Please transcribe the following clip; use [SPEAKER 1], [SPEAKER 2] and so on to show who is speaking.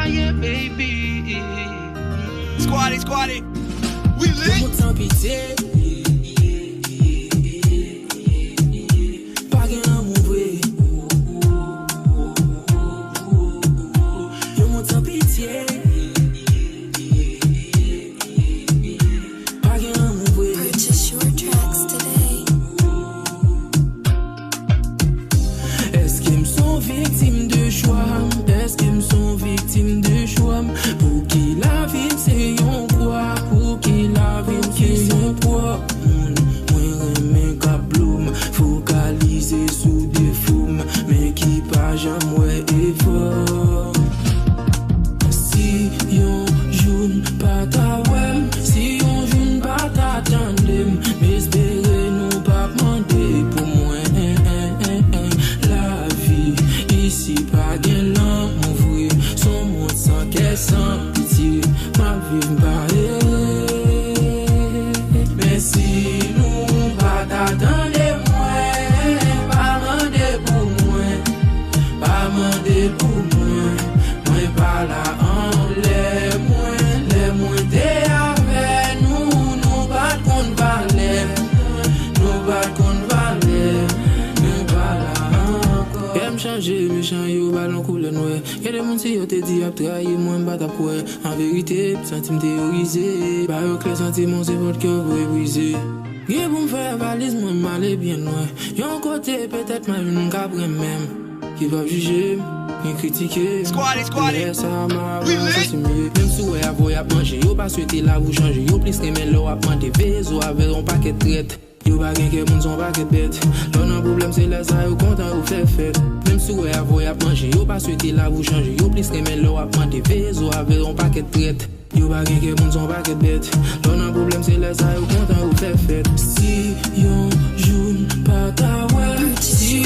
[SPEAKER 1] yeah, baby.
[SPEAKER 2] Squatty, we lit.
[SPEAKER 3] Mon temps pitié. Pas qu'un amour vrai. Yo, mon temps pitié. Pas qu'un amour vrai.
[SPEAKER 4] Purchase your tracks today.
[SPEAKER 3] Est-ce qu'ils me sont victimes de choix? Est-ce qu'ils me sont victimes de choix? Pour qui la vie c'est yon quoi? Pour qui la vie c'est yon quoi? Moi remets qu'à bloom, focaliser sous des foumes, mais qui pas jamais effort. Si yon joue pas ta wem, si yon joue pas ta tandem, mais espérez nous pas demander pour moi. La vie ici pas gain l'amour vrai, son monde sans caisse, sans pitié, ma vie m'barrer. Mais si nous pas t'attendre moi, pas demander pour moi, pas demander pour moi, moi pas là en les moins t'es avec nous pas qu'on parler, nous pas qu'on parler, nous pas là encore. J'aime changer, méchant yo ballon couleur noire. Y'a des monde si yo te dit à trahir moi m'bat à poing. En vérité, sentiment théorisé, bah yo que les sentiments c'est votre cœur vous briser. Y'a pour me faire valise moi m'aller bien loin. Y'a un côté peut-être ma une cabre même qui va juger, ni critiquer.
[SPEAKER 2] Squatty,
[SPEAKER 3] ça m'a
[SPEAKER 2] we lit.
[SPEAKER 3] c'est mieux. Même si ouais avoy à manger, yo pas souhaiter la vous changer. Yo plus que mais l'eau à prendre des vaisseaux avec un paquet de traite. Yo pas gain que moun son paquet de bête. L'on a problème c'est là ça yo content ou fait fête. Même si ouais avoy à manger, yo pas souhaiter la vous changer. Yo plus que mais l'eau à prendre des vaisseaux avec un paquet de traite. Yo pas gain que moun son paquet de bête. L'on a problème c'est là ça yo content ou fait fête. Si yon joue pas ta web, si